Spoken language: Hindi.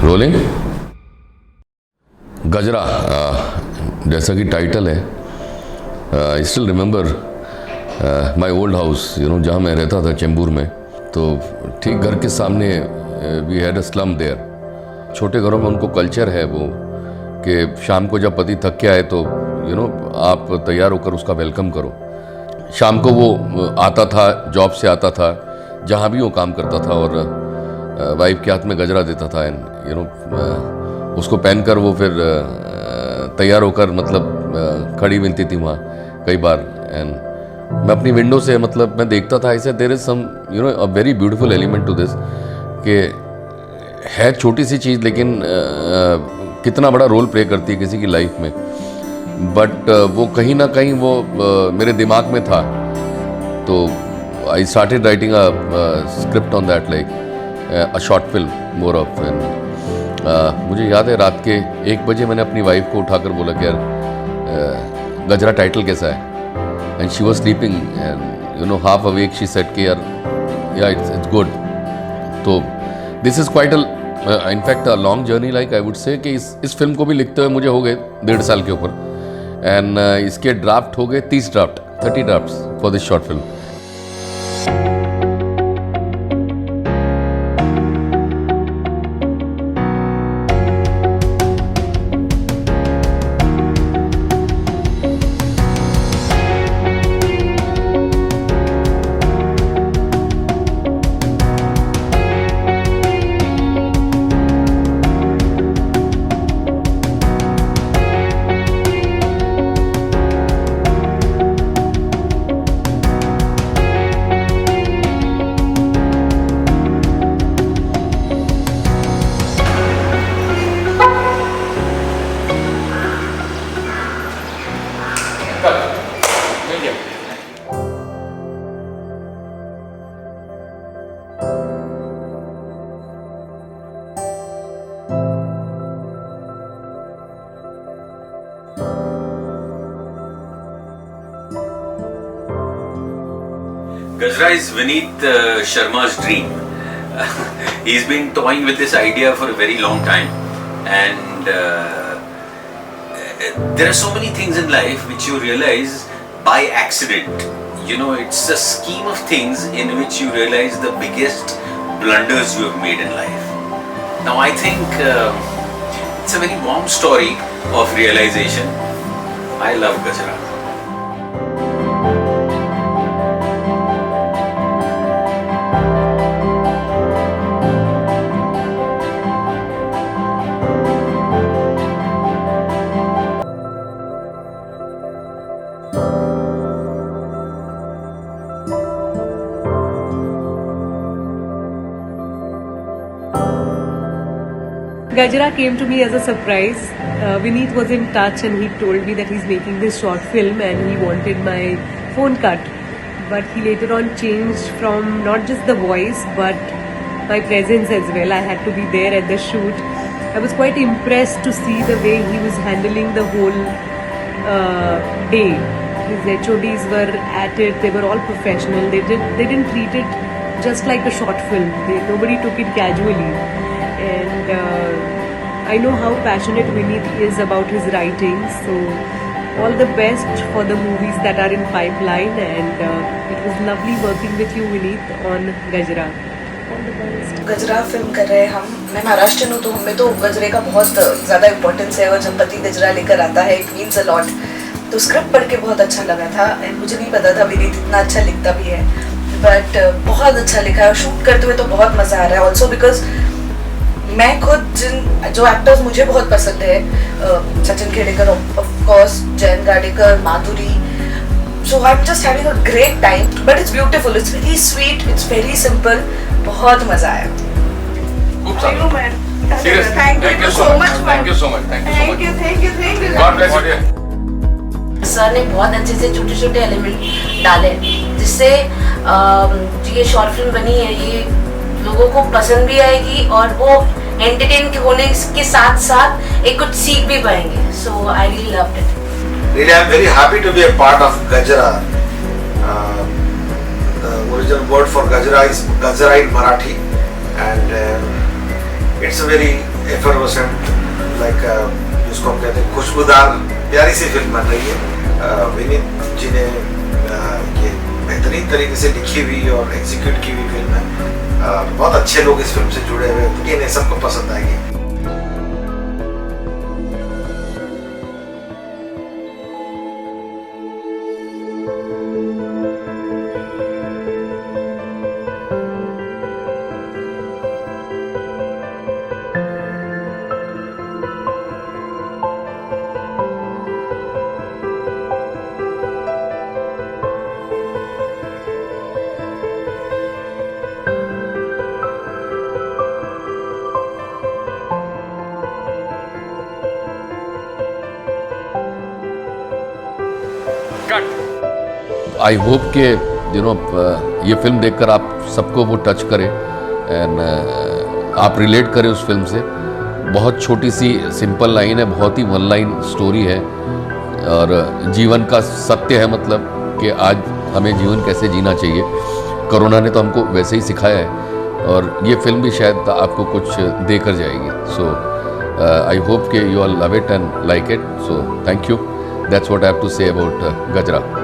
रोलिंग। गजरा, जैसा कि टाइटल है, I still remember my old house, जहाँ मैं रहता था चेंबूर में। तो ठीक घर के सामने we had a slum there. छोटे घरों में उनको कल्चर है वो कि शाम को जब पति थक के आए तो आप तैयार होकर उसका वेलकम करो। शाम को वो आता था, जॉब से आता था, जहाँ भी वो काम करता था, और वाइफ के हाथ में गजरा देता था। एंड उसको पहनकर वो फिर तैयार होकर मतलब खड़ी मिलती थी वहाँ कई बार। एंड मैं अपनी विंडो से मतलब मैं देखता था ऐसे, there is some a very beautiful element to this, कि है छोटी सी चीज़ लेकिन कितना बड़ा रोल प्ले करती है किसी की लाइफ में। बट वो कहीं ना कहीं वो मेरे दिमाग में था। तो I started writing a script on that, like a short film more of. मुझे याद है रात के 1 बजे मैंने अपनी वाइफ को उठाकर बोला कि यार गजरा टाइटल कैसा है। And she was sleeping and half awake, she said कि यार या इट्स गुड। तो this is quite in fact a long journey, like I would say कि इस फिल्म को भी लिखते हुए मुझे हो गए 1.5 साल के ऊपर। एंड इसके ड्राफ्ट हो गए 30 draft, 30 drafts for this short film. Gajra is Vineet Sharma's dream. He's been toying with this idea for a very long time, and there are so many things in life which you realize by accident. It's a scheme of things in which you realize the biggest blunders you have made in life. Now I think it's a very warm story of realization. I love Gajra. Gajra came to me as a surprise. Vineet was in touch and he told me that he's making this short film and he wanted my phone cut. But he later on changed from not just the voice but my presence as well. I had to be there at the shoot. I was quite impressed to see the way he was handling the whole day. His HODs were at it. They were all professional. They didn't treat it just like a short film. Nobody took it casually. And I know how passionate Vineet is about his writing, so all the best for the movies that are in pipeline, and it was lovely working with you, Vineet, on Gajra. All the best. गजरा फिल्म कर रहे हैं हम। मैं महाराष्ट्र हूँ तो हमें तो गजरे का बहुत ज़्यादा इम्पोर्टेंस है, और जब पति गजरा लेकर आता है इट मीन्स अ लॉट। तो स्क्रिप्ट पढ़ के बहुत अच्छा लगा था, एंड मुझे नहीं पता था विनीत इतना अच्छा लिखता भी है, बट बहुत अच्छा लिखा है। और शूट करते हुए तो बहुत मज़ा आ रहा है ऑल्सो, बिकॉज मैं खुद जो एक्टर्स मुझे बहुत पसंद है, Sachin Khedekar of course, Jayant Gadekar, Madhuri, so I am just having a great time. But it's beautiful, it's very sweet, it's very simple, बहुत मजा आया। Thank you so much. Thank you. God bless you. Sir ने बहुत अच्छे से छोटे छोटे एलिमेंट डाले जिससे ये शॉर्ट फिल्म बनी है, ये लोगों को पसंद भी आएगी और वो एंटरटेन होने के साथ साथ एक कुछ सीख भी पाएंगे। So I really loved it. Really, I'm very happy to be a part of Gajra. The original word for Gajra is Gajra in Marathi, and it's a very effervescent like जिसको हम कहते हैं खुशबूदार प्यारी सी फिल्म बन रही है। विनीत जी ने ये बेहतरीन तरीके से लिखी हुई और एग्जीक्यूट की हुई फिल्म है। बहुत अच्छे लोग इस फिल्म से जुड़े हुए हैं, ये सबको पसंद आएगी। आई होप कि ये फिल्म देखकर आप सबको वो टच करे एंड आप रिलेट करें उस फिल्म से। बहुत छोटी सी सिंपल लाइन है, बहुत ही वन लाइन स्टोरी है और जीवन का सत्य है, मतलब कि आज हमें जीवन कैसे जीना चाहिए। कोरोना ने तो हमको वैसे ही सिखाया है और ये फिल्म भी शायद आपको कुछ देकर जाएगी। सो आई होप कि you all love it and like it. So thank you. That's what I have to say about गजरा।